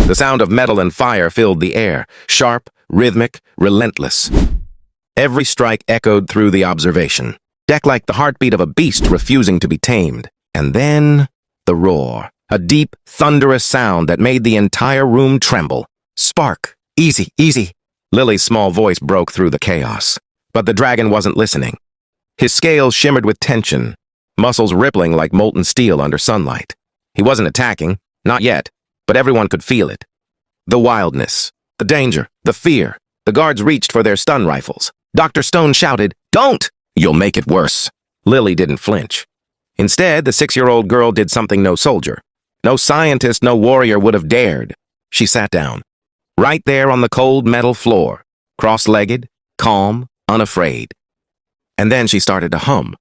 The sound of metal and fire filled the air, sharp, rhythmic, relentless. Every strike echoed through the observation, deck like the heartbeat of a beast refusing to be tamed. And then, the roar, a deep, thunderous sound that made the entire room tremble. Spark! Easy, easy! Lily's small voice broke through the chaos. But the dragon wasn't listening. His scales shimmered with tension, muscles rippling like molten steel under sunlight. He wasn't attacking, not yet, but everyone could feel it. The wildness, the danger, the fear. The guards reached for their stun rifles. Dr. Stone shouted, "Don't! You'll make it worse." Lily didn't flinch. Instead, the 6-year-old girl did something no soldier, no scientist, no warrior would have dared. She sat down, right there on the cold metal floor, cross-legged, calm, unafraid. And then she started to hum.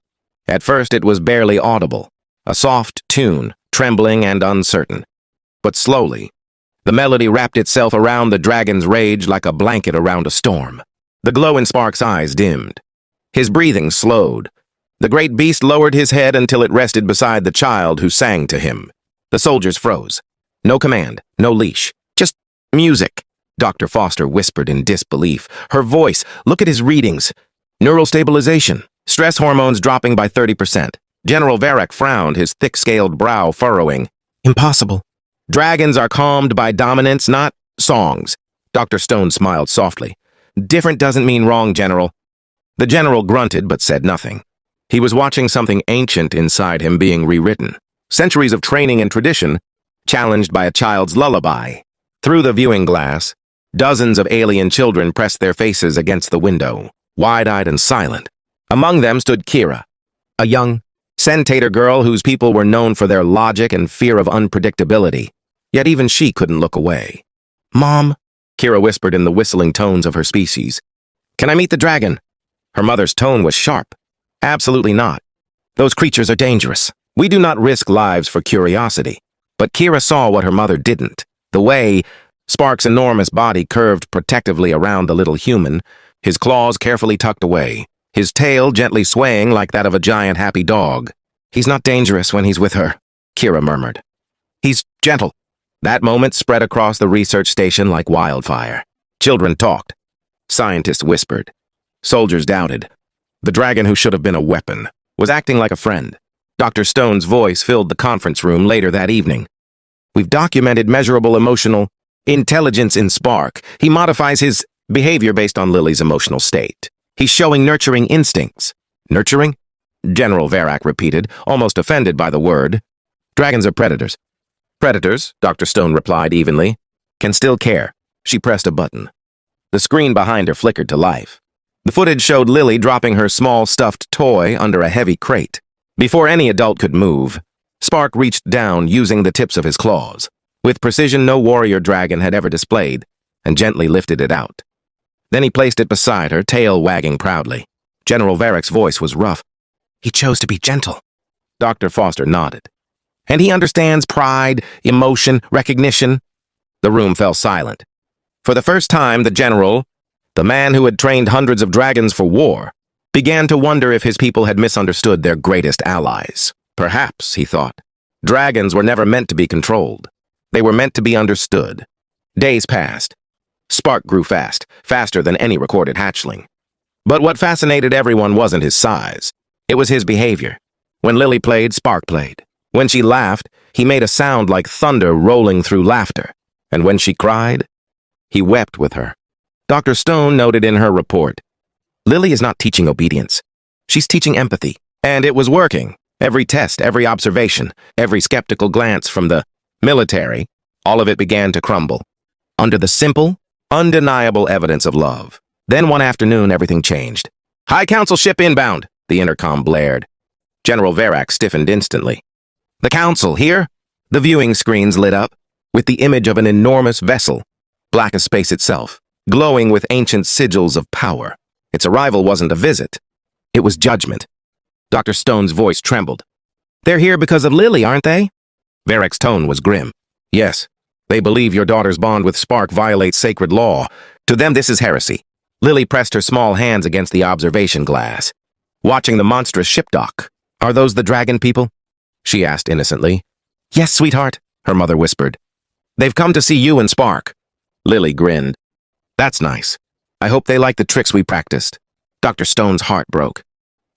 At first, it was barely audible, a soft tune, trembling and uncertain. But slowly, the melody wrapped itself around the dragon's rage like a blanket around a storm. The glow in Spark's eyes dimmed. His breathing slowed. The great beast lowered his head until it rested beside the child who sang to him. The soldiers froze. No command, no leash, just music. Dr. Foster whispered in disbelief. Her voice, look at his readings. Neural stabilization, stress hormones dropping by 30%. General Varric frowned, his thick-scaled brow furrowing. Impossible. Dragons are calmed by dominance, not songs. Dr. Stone smiled softly. Different doesn't mean wrong, General. The general grunted but said nothing. He was watching something ancient inside him being rewritten. Centuries of training and tradition, challenged by a child's lullaby. Through the viewing glass, dozens of alien children pressed their faces against the window, wide-eyed and silent. Among them stood Kira, a young, centaur girl whose people were known for their logic and fear of unpredictability. Yet even she couldn't look away. Mom, Kira whispered in the whistling tones of her species. Can I meet the dragon? Her mother's tone was sharp. Absolutely not. Those creatures are dangerous. We do not risk lives for curiosity. But Kira saw what her mother didn't. The way Spark's enormous body curved protectively around the little human, his claws carefully tucked away, his tail gently swaying like that of a giant happy dog. He's not dangerous when he's with her, Kira murmured. He's gentle. That moment spread across the research station like wildfire. Children talked. Scientists whispered. Soldiers doubted. The dragon, who should have been a weapon, was acting like a friend. Dr. Stone's voice filled the conference room later that evening. We've documented measurable emotional intelligence in Spark. He modifies his behavior based on Lily's emotional state. He's showing nurturing instincts. Nurturing? General Varric repeated, almost offended by the word. Dragons are predators. Predators, Dr. Stone replied evenly, can still care. She pressed a button. The screen behind her flickered to life. The footage showed Lily dropping her small stuffed toy under a heavy crate. Before any adult could move, Spark reached down using the tips of his claws, with precision no warrior dragon had ever displayed, and gently lifted it out. Then he placed it beside her, tail wagging proudly. General Varric's voice was rough. He chose to be gentle. Dr. Foster nodded. And he understands pride, emotion, recognition. The room fell silent. For the first time, the general, the man who had trained hundreds of dragons for war, began to wonder if his people had misunderstood their greatest allies. Perhaps, he thought, dragons were never meant to be controlled. They were meant to be understood. Days passed. Spark grew fast, faster than any recorded hatchling. But what fascinated everyone wasn't his size. It was his behavior. When Lily played, Spark played. When she laughed, he made a sound like thunder rolling through laughter. And when she cried, he wept with her. Dr. Stone noted in her report, Lily is not teaching obedience. She's teaching empathy. And it was working. Every test, every observation, every skeptical glance from the military, all of it began to crumble. Under the simple, undeniable evidence of love. Then one afternoon, everything changed. High Council ship inbound, the intercom blared. General Varric stiffened instantly. The Council, here? The viewing screens lit up, with the image of an enormous vessel, black as space itself, glowing with ancient sigils of power. Its arrival wasn't a visit. It was judgment. Dr. Stone's voice trembled. They're here because of Lily, aren't they? Varric's tone was grim. Yes, they believe your daughter's bond with Spark violates sacred law. To them, this is heresy. Lily pressed her small hands against the observation glass, watching the monstrous ship dock. Are those the dragon people? She asked innocently. Yes, sweetheart, her mother whispered. They've come to see you and Spark. Lily grinned. That's nice. I hope they like the tricks we practiced. Dr. Stone's heart broke,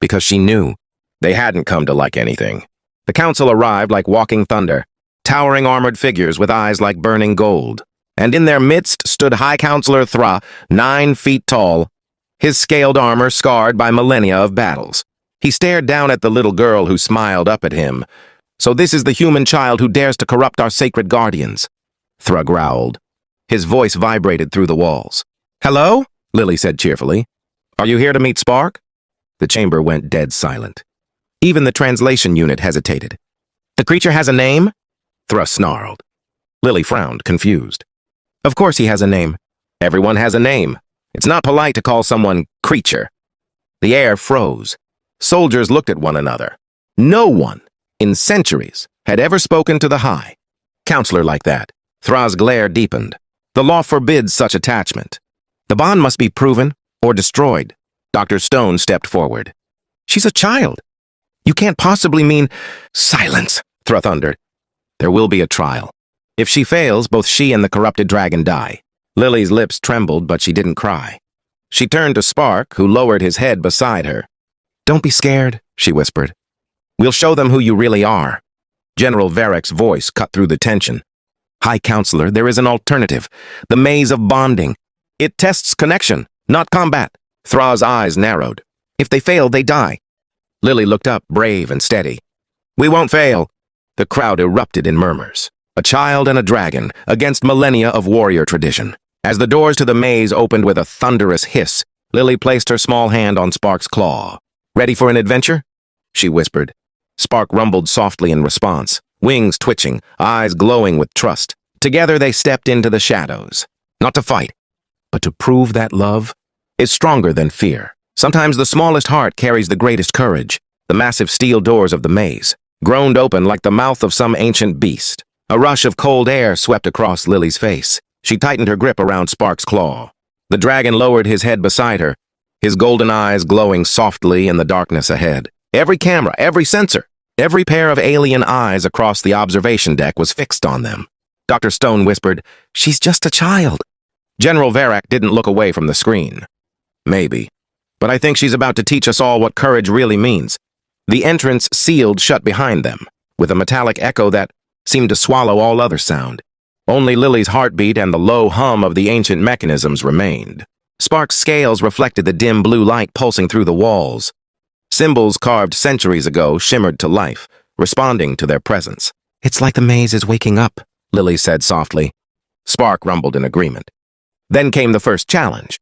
because she knew they hadn't come to like anything. The council arrived like walking thunder, towering armored figures with eyes like burning gold. And in their midst stood High Counselor Thra, 9 feet tall, his scaled armor scarred by millennia of battles. He stared down at the little girl who smiled up at him. So this is the human child who dares to corrupt our sacred guardians. Thra growled. His voice vibrated through the walls. Hello? Lily said cheerfully. Are you here to meet Spark? The chamber went dead silent. Even the translation unit hesitated. The creature has a name? Thra snarled. Lily frowned, confused. Of course he has a name. Everyone has a name. It's not polite to call someone creature. The air froze. Soldiers looked at one another. No one, in centuries, had ever spoken to the High Counselor like that. Thra's glare deepened. The law forbids such attachment. The bond must be proven or destroyed. Dr. Stone stepped forward. She's a child. You can't possibly mean— Silence, Thra thundered. There will be a trial. If she fails, both she and the corrupted dragon die. Lily's lips trembled, but she didn't cry. She turned to Spark, who lowered his head beside her. Don't be scared, she whispered. We'll show them who you really are. General Varric's voice cut through the tension. High Counselor, there is an alternative. The maze of bonding. It tests connection, not combat. Thra's eyes narrowed. If they fail, they die. Lily looked up, brave and steady. We won't fail. The crowd erupted in murmurs. A child and a dragon against millennia of warrior tradition. As the doors to the maze opened with a thunderous hiss, Lily placed her small hand on Spark's claw. Ready for an adventure? She whispered. Spark rumbled softly in response, wings twitching, eyes glowing with trust. Together they stepped into the shadows. Not to fight, but to prove that love is stronger than fear. Sometimes the smallest heart carries the greatest courage. The massive steel doors of the maze groaned open like the mouth of some ancient beast. A rush of cold air swept across Lily's face. She tightened her grip around Spark's claw. The dragon lowered his head beside her, his golden eyes glowing softly in the darkness ahead. Every camera, every sensor, every pair of alien eyes across the observation deck was fixed on them. Dr. Stone whispered, She's just a child. General Varric didn't look away from the screen. Maybe. But I think she's about to teach us all what courage really means. The entrance sealed shut behind them, with a metallic echo that seemed to swallow all other sound. Only Lily's heartbeat and the low hum of the ancient mechanisms remained. Spark's scales reflected the dim blue light pulsing through the walls. Symbols carved centuries ago shimmered to life, responding to their presence. It's like the maze is waking up, Lily said softly. Spark rumbled in agreement. Then came the first challenge.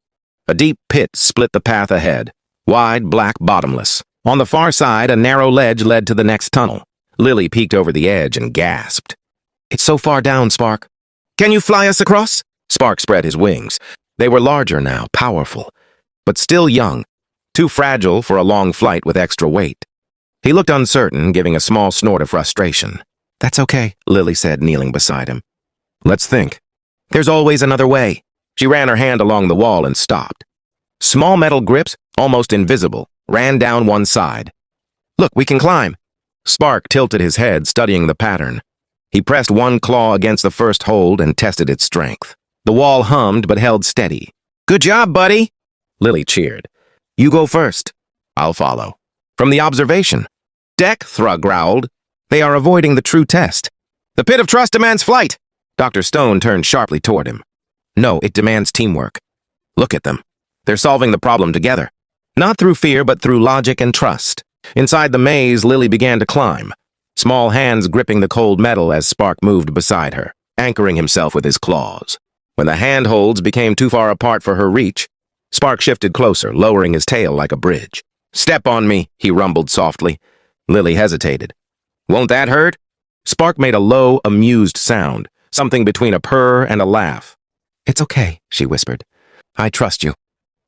A deep pit split the path ahead, wide, black, bottomless. On the far side, a narrow ledge led to the next tunnel. Lily peeked over the edge and gasped. It's so far down, Spark. Can you fly us across? Spark spread his wings. They were larger now, powerful, but still young, too fragile for a long flight with extra weight. He looked uncertain, giving a small snort of frustration. That's okay, Lily said, kneeling beside him. Let's think. There's always another way. She ran her hand along the wall and stopped. Small metal grips, almost invisible, ran down one side. Look, we can climb. Spark tilted his head, studying the pattern. He pressed one claw against the first hold and tested its strength. The wall hummed but held steady. Good job, buddy! Lily cheered. You go first. I'll follow. From the observation deck, Thra growled. They are avoiding the true test. The pit of trust demands flight! Dr. Stone turned sharply toward him. No, it demands teamwork. Look at them. They're solving the problem together. Not through fear, but through logic and trust. Inside the maze, Lily began to climb, small hands gripping the cold metal as Spark moved beside her, anchoring himself with his claws. When the handholds became too far apart for her reach, Spark shifted closer, lowering his tail like a bridge. Step on me, he rumbled softly. Lily hesitated. Won't that hurt? Spark made a low, amused sound, something between a purr and a laugh. It's okay, she whispered. I trust you.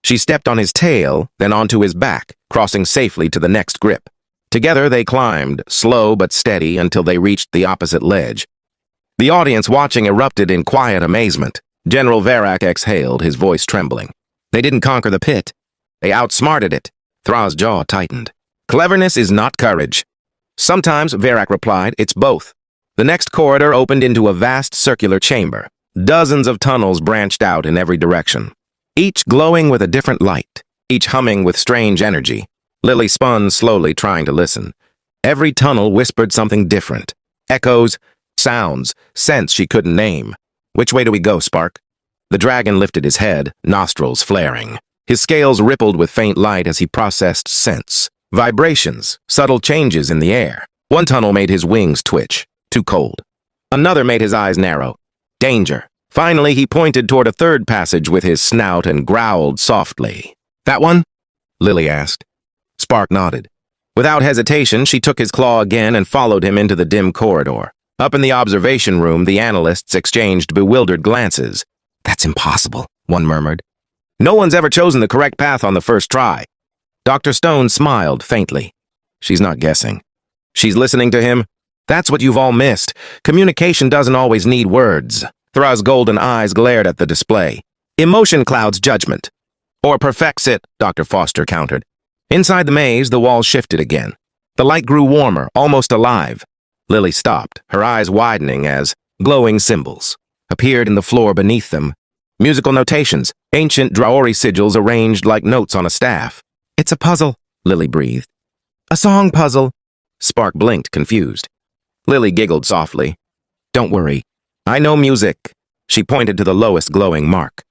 She stepped on his tail, then onto his back, crossing safely to the next grip. Together they climbed, slow but steady, until they reached the opposite ledge. The audience watching erupted in quiet amazement. General Varric exhaled, his voice trembling. They didn't conquer the pit. They outsmarted it. Thra's jaw tightened. Cleverness is not courage. Sometimes, Varric replied, it's both. The next corridor opened into a vast circular chamber. Dozens of tunnels branched out in every direction, each glowing with a different light, each humming with strange energy. Lily spun slowly, trying to listen. Every tunnel whispered something different. Echoes, sounds, scents she couldn't name. Which way do we go, Spark? The dragon lifted his head, nostrils flaring. His scales rippled with faint light as he processed scents. Vibrations, subtle changes in the air. One tunnel made his wings twitch. Too cold. Another made his eyes narrow. Danger. Finally, he pointed toward a third passage with his snout and growled softly. That one? Lily asked. Spark nodded. Without hesitation, she took his claw again and followed him into the dim corridor. Up in the observation room, the analysts exchanged bewildered glances. That's impossible, one murmured. No one's ever chosen the correct path on the first try. Dr. Stone smiled faintly. She's not guessing. She's listening to him. That's what you've all missed. Communication doesn't always need words. Thra's golden eyes glared at the display. Emotion clouds judgment. Or perfects it, Dr. Foster countered. Inside the maze, the walls shifted again. The light grew warmer, almost alive. Lily stopped, her eyes widening as glowing symbols appeared in the floor beneath them. Musical notations, ancient Draori sigils arranged like notes on a staff. It's a puzzle, Lily breathed. A song puzzle. Spark blinked, confused. Lily giggled softly. Don't worry. I know music. She pointed to the lowest glowing mark.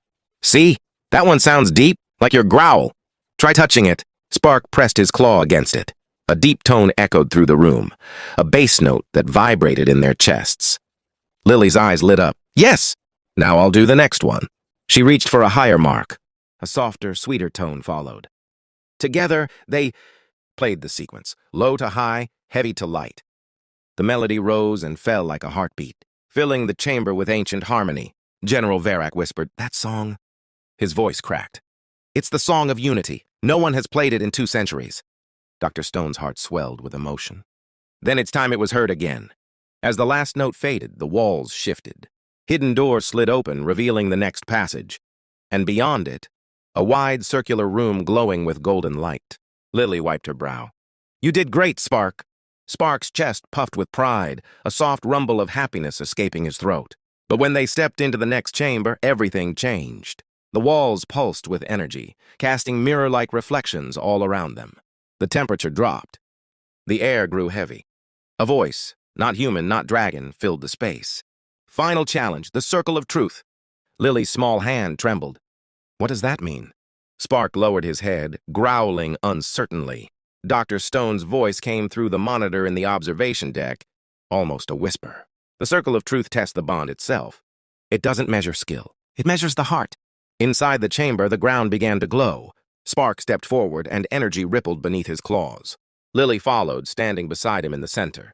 See? That one sounds deep, like your growl. Try touching it. Spark pressed his claw against it. A deep tone echoed through the room, a bass note that vibrated in their chests. Lily's eyes lit up. Yes! Now I'll do the next one. She reached for a higher mark. A softer, sweeter tone followed. Together, they played the sequence, low to high, heavy to light. The melody rose and fell like a heartbeat, filling the chamber with ancient harmony. General Verak whispered, that song. His voice cracked. It's the song of unity. No one has played it in 2 centuries. Dr. Stone's heart swelled with emotion. Then it's time it was heard again. As the last note faded, the walls shifted. Hidden doors slid open, revealing the next passage. And beyond it, a wide circular room glowing with golden light. Lily wiped her brow. You did great, Spark. Spark's chest puffed with pride, a soft rumble of happiness escaping his throat. But when they stepped into the next chamber, everything changed. The walls pulsed with energy, casting mirror-like reflections all around them. The temperature dropped. The air grew heavy. A voice, not human, not dragon, filled the space. Final challenge, the circle of truth. Lily's small hand trembled. What does that mean? Spark lowered his head, growling uncertainly. Dr. Stone's voice came through the monitor in the observation deck, almost a whisper. The circle of truth tests the bond itself. It doesn't measure skill. It measures the heart. Inside the chamber, the ground began to glow. Spark stepped forward, and energy rippled beneath his claws. Lily followed, standing beside him in the center.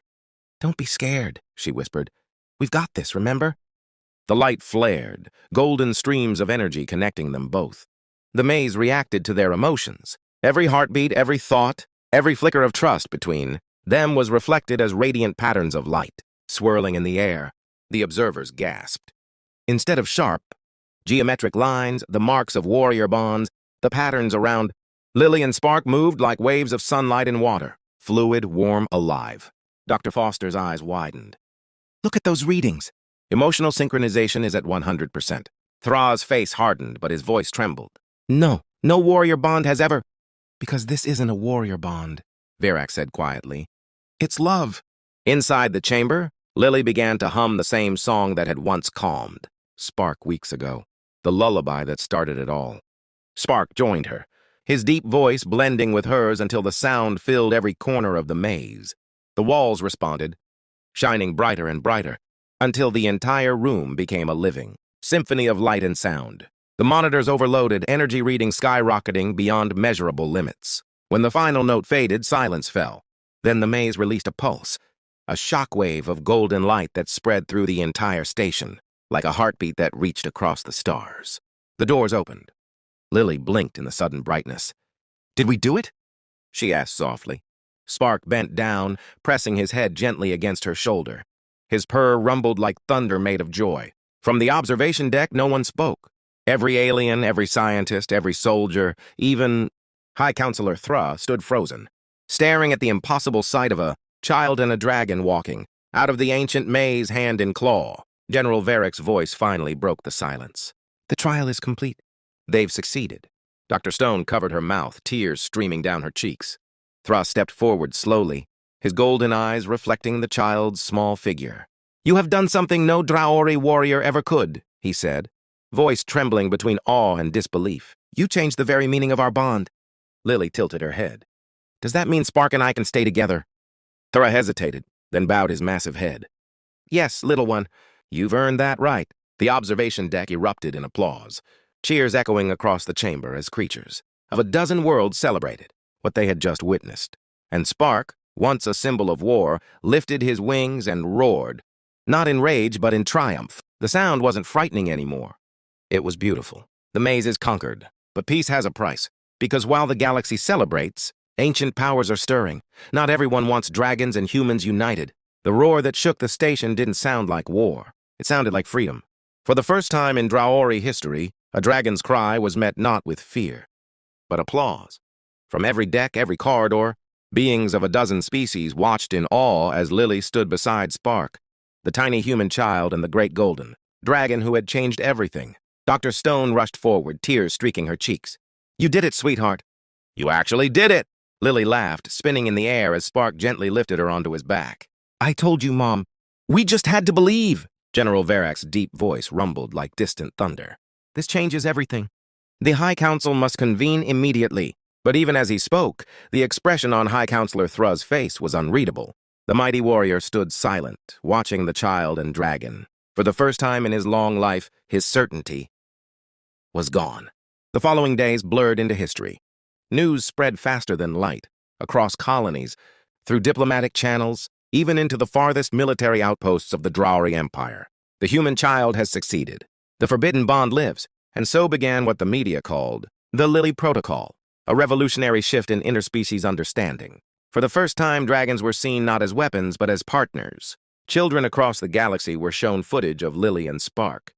Don't be scared, she whispered. We've got this, remember? The light flared, golden streams of energy connecting them both. The maze reacted to their emotions. Every heartbeat, every thought, every flicker of trust between them was reflected as radiant patterns of light, swirling in the air. The observers gasped. Instead of sharp, geometric lines, the marks of warrior bonds, the patterns around Lily and Spark moved like waves of sunlight in water, fluid, warm, alive. Dr. Foster's eyes widened. Look at those readings. Emotional synchronization is at 100%. Thra's face hardened, but his voice trembled. No warrior bond has ever... Because this isn't a warrior bond, Verak said quietly. It's love. Inside the chamber, Lily began to hum the same song that had once calmed Spark weeks ago, the lullaby that started it all. Spark joined her, his deep voice blending with hers until the sound filled every corner of the maze. The walls responded, shining brighter and brighter, until the entire room became a living symphony of light and sound. The monitors overloaded, energy readings skyrocketing beyond measurable limits. When the final note faded, silence fell. Then the maze released a pulse, a shockwave of golden light that spread through the entire station, like a heartbeat that reached across the stars. The doors opened. Lily blinked in the sudden brightness. Did we do it? She asked softly. Spark bent down, pressing his head gently against her shoulder. His purr rumbled like thunder made of joy. From the observation deck, no one spoke. Every alien, every scientist, every soldier, even High Counselor Thra stood frozen, staring at the impossible sight of a child and a dragon walking Out of the ancient maze, hand in claw, General Varick's voice finally broke the silence. The trial is complete. They've succeeded. Dr. Stone covered her mouth, tears streaming down her cheeks. Thra stepped forward slowly, his golden eyes reflecting the child's small figure. You have done something no Draori warrior ever could, he said, voice trembling between awe and disbelief. You changed the very meaning of our bond. Lily tilted her head. Does that mean Spark and I can stay together? Thra hesitated, then bowed his massive head. Yes, little one, you've earned that right. The observation deck erupted in applause, cheers echoing across the chamber as creatures of a dozen worlds celebrated what they had just witnessed. And Spark, once a symbol of war, lifted his wings and roared, not in rage but in triumph. The sound wasn't frightening anymore. It was beautiful. The maze is conquered, but peace has a price, because while the galaxy celebrates, ancient powers are stirring. Not everyone wants dragons and humans united. The roar that shook the station didn't sound like war. It sounded like freedom. For the first time in Draori history, a dragon's cry was met not with fear, but applause. From every deck, every corridor, beings of a dozen species watched in awe as Lily stood beside Spark, the tiny human child and the great golden dragon who had changed everything. Dr. Stone rushed forward, tears streaking her cheeks. You did it, sweetheart. You actually did it. Lily laughed, spinning in the air as Spark gently lifted her onto his back. I told you, Mom. We just had to believe. General Varick's deep voice rumbled like distant thunder. This changes everything. The High Council must convene immediately. But even as he spoke, the expression on High Counselor Thra's face was unreadable. The mighty warrior stood silent, watching the child and dragon. For the first time in his long life, his certainty was gone. The following days blurred into history. News spread faster than light, across colonies, through diplomatic channels, even into the farthest military outposts of the Draori Empire. The human child has succeeded. The forbidden bond lives, and so began what the media called the Lily Protocol, a revolutionary shift in interspecies understanding. For the first time, dragons were seen not as weapons, but as partners. Children across the galaxy were shown footage of Lily and Spark,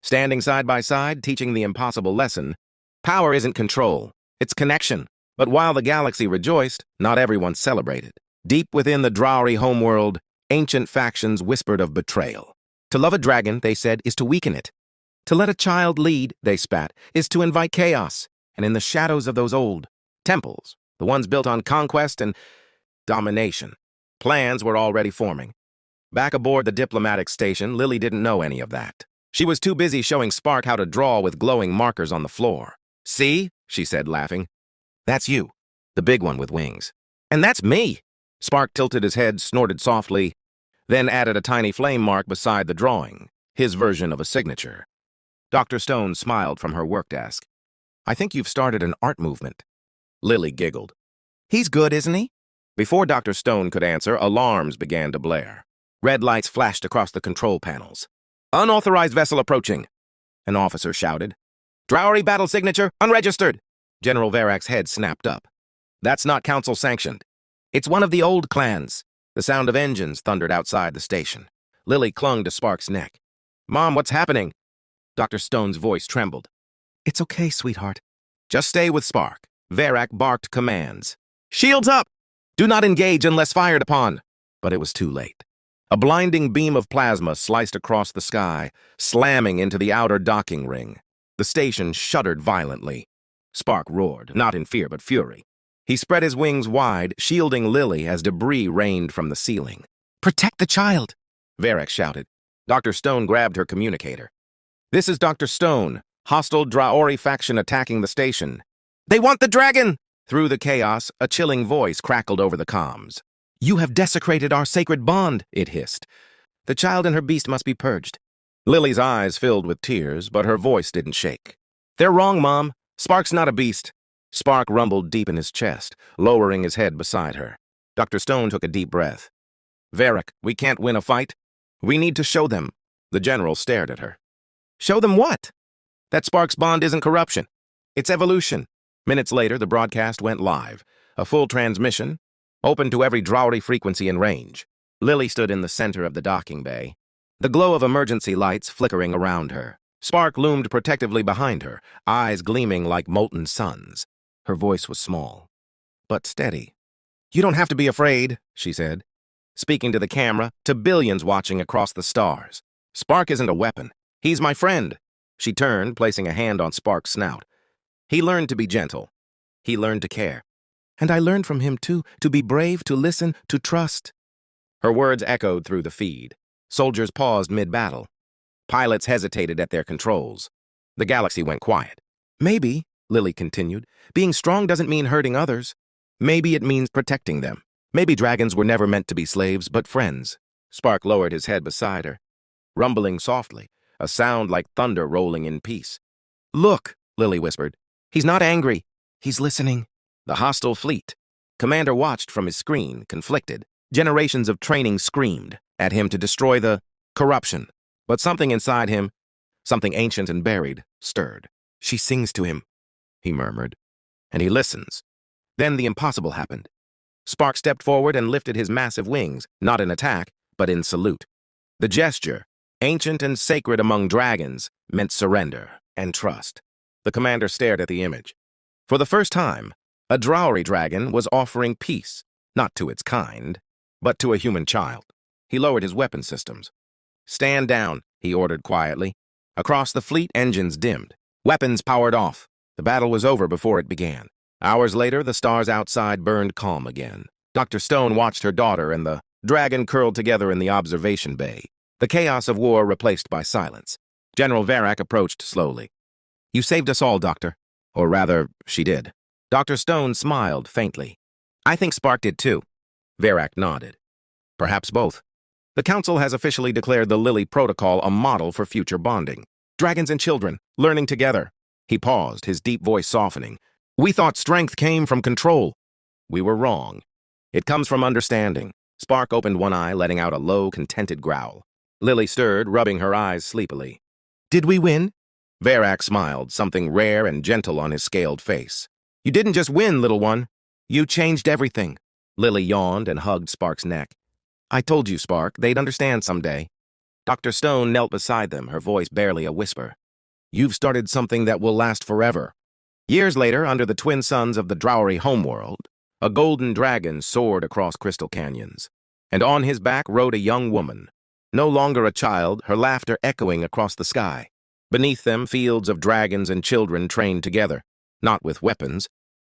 standing side by side, teaching the impossible lesson. Power isn't control, it's connection. But while the galaxy rejoiced, not everyone celebrated. Deep within the Draori homeworld, ancient factions whispered of betrayal. To love a dragon, they said, is to weaken it. To let a child lead, they spat, is to invite chaos. And in the shadows of those old temples, the ones built on conquest and domination, plans were already forming. Back aboard the diplomatic station, Lily didn't know any of that. She was too busy showing Spark how to draw with glowing markers on the floor. See, she said, laughing. That's you, the big one with wings. And that's me. Spark tilted his head, snorted softly, then added a tiny flame mark beside the drawing, his version of a signature. Dr. Stone smiled from her work desk. I think you've started an art movement. Lily giggled. He's good, isn't he? Before Dr. Stone could answer, alarms began to blare. Red lights flashed across the control panels. Unauthorized vessel approaching, an officer shouted. Draori battle signature unregistered. General Varick's head snapped up. That's not council sanctioned. It's one of the old clans. The sound of engines thundered outside the station. Lily clung to Spark's neck. Mom, what's happening? Dr. Stone's voice trembled. It's okay, sweetheart. Just stay with Spark. Varick barked commands. Shields up! Do not engage unless fired upon. But it was too late. A blinding beam of plasma sliced across the sky, slamming into the outer docking ring. The station shuddered violently. Spark roared, not in fear but fury. He spread his wings wide, shielding Lily as debris rained from the ceiling. Protect the child, Varick shouted. Dr. Stone grabbed her communicator. This is Dr. Stone. Hostile Draori faction attacking the station. They want the dragon! Through the chaos, a chilling voice crackled over the comms. You have desecrated our sacred bond, it hissed. The child and her beast must be purged. Lily's eyes filled with tears, but her voice didn't shake. They're wrong, Mom. Spark's not a beast. Spark rumbled deep in his chest, lowering his head beside her. Dr. Stone took a deep breath. Varick, we can't win a fight. We need to show them. The general stared at her. Show them what? That Spark's bond isn't corruption. It's evolution. Minutes later, the broadcast went live. A full transmission, open to every Draori frequency in range. Lily stood in the center of the docking bay, the glow of emergency lights flickering around her. Spark loomed protectively behind her, eyes gleaming like molten suns. Her voice was small, but steady. You don't have to be afraid, she said. speaking to the camera, to billions watching across the stars. Spark isn't a weapon. He's my friend. She turned, placing a hand on Spark's snout. He learned to be gentle. He learned to care. And I learned from him, too, to be brave, to listen, to trust. Her words echoed through the feed. Soldiers paused mid-battle. Pilots hesitated at their controls. The galaxy went quiet. Maybe, Lily continued, being strong doesn't mean hurting others. Maybe it means protecting them. Maybe dragons were never meant to be slaves, but friends. Spark lowered his head beside her, rumbling softly, a sound like thunder rolling in peace. Look, Lily whispered. He's not angry. He's listening. The hostile fleet. Commander watched from his screen, conflicted. Generations of training screamed at him to destroy the corruption. But something inside him, something ancient and buried, stirred. She sings to him, he murmured, and he listens. Then the impossible happened. Spark stepped forward and lifted his massive wings, not in attack, but in salute. The gesture, ancient and sacred among dragons, meant surrender and trust. The commander stared at the image. For the first time, a Drowry dragon was offering peace, not to its kind, but to a human child. He lowered his weapon systems. Stand down, he ordered quietly. Across the fleet, engines dimmed. Weapons powered off. The battle was over before it began. Hours later, the stars outside burned calm again. Dr. Stone watched her daughter and the dragon curled together in the observation bay. The chaos of war replaced by silence. General Varak approached slowly. You saved us all, Doctor. Or rather, she did. Dr. Stone smiled faintly. I think Spark did too. Varak nodded. Perhaps both. The Council has officially declared the Lily Protocol a model for future bonding. Dragons and children, learning together. He paused, his deep voice softening. We thought strength came from control. We were wrong. It comes from understanding. Spark opened one eye, letting out a low, contented growl. Lily stirred, rubbing her eyes sleepily. Did we win? Varak smiled, something rare and gentle on his scaled face. You didn't just win, little one. You changed everything. Lily yawned and hugged Spark's neck. I told you, Spark, they'd understand someday. Dr. Stone knelt beside them, her voice barely a whisper. You've started something that will last forever. Years later, under the twin suns of the Drowry homeworld, a golden dragon soared across crystal canyons, and on his back rode a young woman. No longer a child, her laughter echoing across the sky. Beneath them, fields of dragons and children trained together, not with weapons,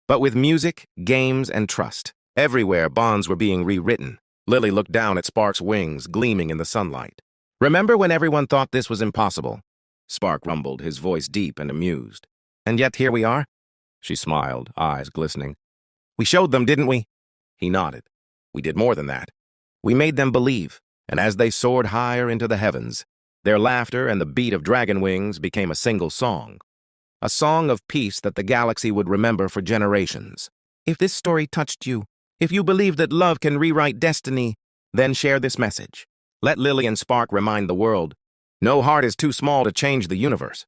but with music, games, and trust. Everywhere, bonds were being rewritten. Lily looked down at Spark's wings, gleaming in the sunlight. Remember when everyone thought this was impossible? Spark rumbled, his voice deep and amused. And yet here we are? She smiled, eyes glistening. We showed them, didn't we? He nodded. We did more than that. We made them believe, and as they soared higher into the heavens, their laughter and the beat of dragon wings became a single song. A song of peace that the galaxy would remember for generations. If this story touched you, if you believe that love can rewrite destiny, then share this message. Let Lily and Spark remind the world, no heart is too small to change the universe.